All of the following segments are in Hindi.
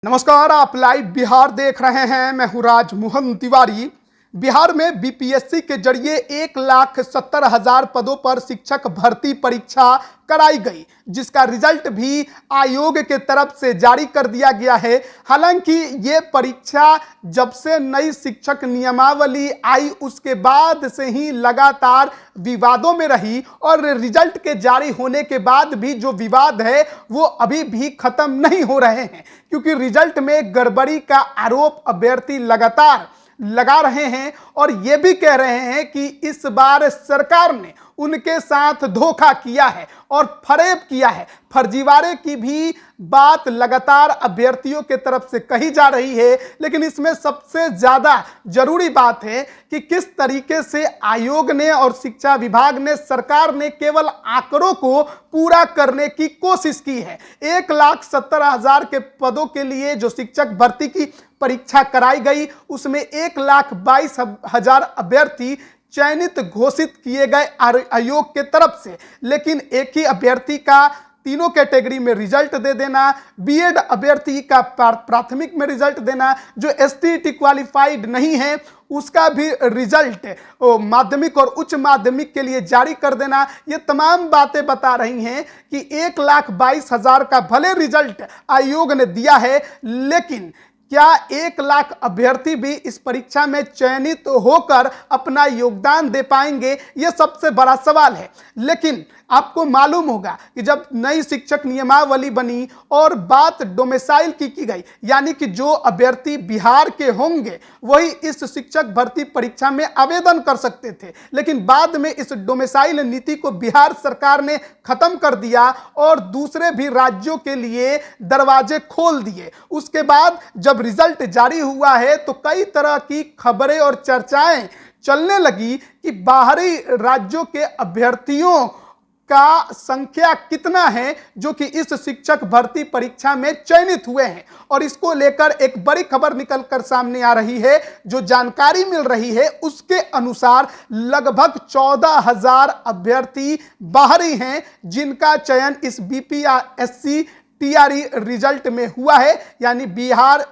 नमस्कार, आप लाइव बिहार देख रहे हैं। मैं हूं राज मोहन तिवारी। बिहार में बीपीएससी के जरिए 1,70,000 पदों पर शिक्षक भर्ती परीक्षा कराई गई, जिसका रिजल्ट भी आयोग के तरफ से जारी कर दिया गया है। हालांकि ये परीक्षा जब से नई शिक्षक नियमावली आई उसके बाद से ही लगातार विवादों में रही और रिजल्ट के जारी होने के बाद भी जो विवाद है वो अभी भी खत्म नहीं हो रहे हैं, क्योंकि रिजल्ट में गड़बड़ी का आरोप अभ्यर्थी लगातार लगा रहे हैं और ये भी कह रहे हैं कि इस बार सरकार ने उनके साथ धोखा किया है और फरेब किया है। फर्जीवाड़े की भी बात लगातार अभ्यर्थियों के तरफ से कही जा रही है, लेकिन इसमें सबसे ज्यादा जरूरी बात है कि किस तरीके से आयोग ने और शिक्षा विभाग ने, सरकार ने केवल आंकड़ों को पूरा करने की कोशिश की है। 1,70,000 के पदों के लिए जो शिक्षक भर्ती की परीक्षा कराई गई उसमें 1,22,000 अभ्यर्थी चयनित घोषित किए गए आयोग के तरफ से, लेकिन एक ही अभ्यर्थी का तीनों कैटेगरी में रिजल्ट दे देना, बीएड अभ्यर्थी का प्राथमिक में रिजल्ट देना, जो एसटीईटी क्वालिफाइड नहीं है उसका भी रिजल्ट माध्यमिक और उच्च माध्यमिक के लिए जारी कर देना, ये तमाम बातें बता रही हैं कि 1,22,000 का भले रिजल्ट आयोग ने दिया है, लेकिन क्या 1,00,000 अभ्यर्थी भी इस परीक्षा में चयनित होकर अपना योगदान दे पाएंगे, यह सबसे बड़ा सवाल है। लेकिन आपको मालूम होगा कि जब नई शिक्षक नियमावली बनी और बात डोमिसाइल की गई, यानी कि जो अभ्यर्थी बिहार के होंगे वही इस शिक्षक भर्ती परीक्षा में आवेदन कर सकते थे, लेकिन बाद में इस डोमिसाइल नीति को बिहार सरकार ने खत्म कर दिया और दूसरे भी राज्यों के लिए दरवाजे खोल दिए। उसके बाद जब रिजल्ट जारी हुआ है तो कई तरह की खबरें और चर्चाएं चलने लगी कि बाहरी राज्यों के अभ्यर्थियों का संख्या कितना है जो कि इस शिक्षक भर्ती परीक्षा में चयनित हुए हैं, और इसको लेकर एक बड़ी खबर निकलकर सामने आ रही है। जो जानकारी मिल रही है उसके अनुसार लगभग 14,000 अभ्यर्थी बाहरी हैं जिनका चयन इस बीपीएससी टीआरई रिजल्ट में हुआ है। यानी बिहार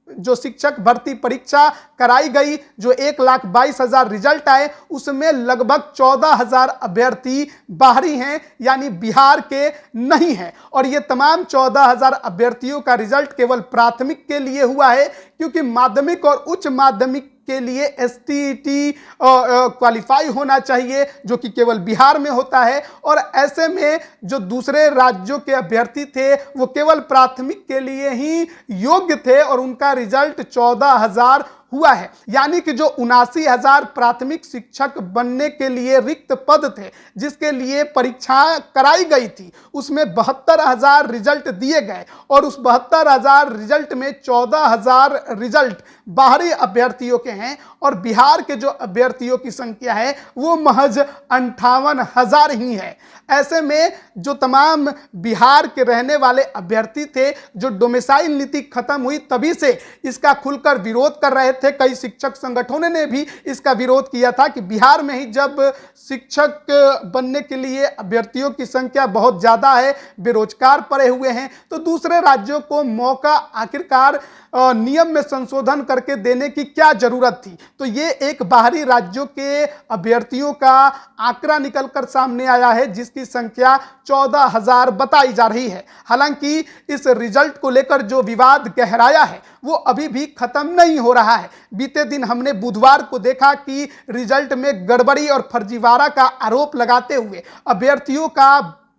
जो शिक्षक भर्ती परीक्षा कराई गई, जो 1,22,000 रिजल्ट आए उसमें लगभग 14,000 अभ्यर्थी बाहरी हैं, यानी बिहार के नहीं हैं। और ये तमाम 14,000 अभ्यर्थियों का रिजल्ट केवल प्राथमिक के लिए हुआ है, क्योंकि माध्यमिक और उच्च माध्यमिक के लिए एसटीईटी क्वालिफाई होना चाहिए, जो कि केवल बिहार में होता है। और ऐसे में जो दूसरे राज्यों के अभ्यर्थी थे वो केवल प्राथमिक के लिए ही योग्य थे और उनका रिजल्ट 14,000 हुआ है। यानी कि जो 79,000 प्राथमिक शिक्षक बनने के लिए रिक्त पद थे जिसके लिए परीक्षा कराई गई थी, उसमें 72,000 रिजल्ट दिए गए और उस 72,000 रिजल्ट में 14,000 रिजल्ट बाहरी अभ्यर्थियों के हैं और बिहार के जो अभ्यर्थियों की संख्या है वो महज 58,000 ही है। ऐसे में जो तमाम बिहार के रहने वाले अभ्यर्थी थे, जो डोमिसाइल नीति खत्म हुई तभी से इसका खुलकर विरोध कर रहे थे। कई शिक्षक संगठनों ने भी इसका विरोध किया था कि बिहार में ही जब शिक्षक बनने के लिए अभ्यर्थियों की संख्या बहुत ज़्यादा है, बेरोजगार पड़े हुए हैं, तो दूसरे राज्यों को मौका आखिरकार नियम में संशोधन करके देने की क्या जरूरत थी। तो ये एक बाहरी राज्यों के अभ्यर्थियों का आंकड़ा निकलकर सामने आया है जिसकी संख्या 14,000 बताई जा रही है। हालांकि इस रिजल्ट को लेकर जो विवाद गहराया है वो अभी भी खत्म नहीं हो रहा है। बीते दिन हमने बुधवार को देखा कि रिजल्ट में गड़बड़ी और फर्जीवाड़ा का आरोप लगाते हुए अभ्यर्थियों का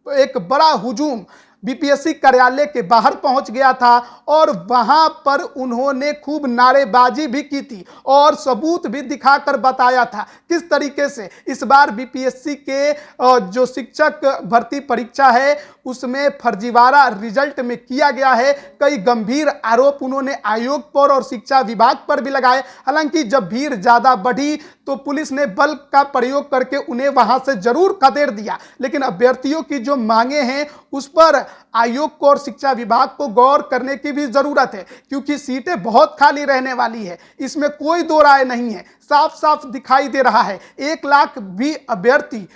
एक बड़ा हुजूम बीपीएससी कार्यालय के बाहर पहुंच गया था और वहां पर उन्होंने खूब नारेबाजी भी की थी और सबूत भी दिखाकर बताया था किस तरीके से इस बार बीपीएससी के जो शिक्षक भर्ती परीक्षा है उसमें फर्जीवाड़ा रिजल्ट में किया गया है। कई गंभीर आरोप उन्होंने आयोग पर और शिक्षा विभाग पर भी लगाए। हालांकि जब भीड़ ज्यादा बढ़ी तो पुलिस ने बल का प्रयोग करके उन्हें वहां से जरूर खदेड़ दिया, लेकिन अभ्यर्थियों की जो मांगे हैं उस पर आयोग को और शिक्षा विभाग को गौर करने की भी जरूरत है, क्योंकि सीटें बहुत खाली रहने वाली है, इसमें कोई दो राय नहीं है। साफ साफ दिखाई दे रहा है 1 लाख भी अभ्यर्थी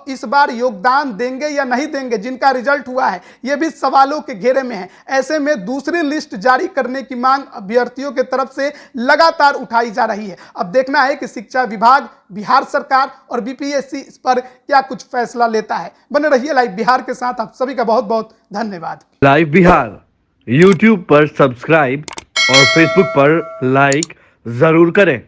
इस बार योगदान देंगे या नहीं देंगे, जिनका रिजल्ट हुआ है यह भी सवालों के घेरे में है। ऐसे में दूसरी लिस्ट जारी करने की मांग अभ्यर्थियों की तरफ से लगातार उठाई जा रही है। अब देखना है कि शिक्षा विभाग, बिहार सरकार और बीपीएससी इस पर क्या कुछ फैसला लेता है। बने रहिए लाइव बिहार के साथ। आप सभी का बहुत बहुत धन्यवाद। लाइव बिहार यूट्यूब पर सब्सक्राइब और फेसबुक पर लाइक जरूर करें।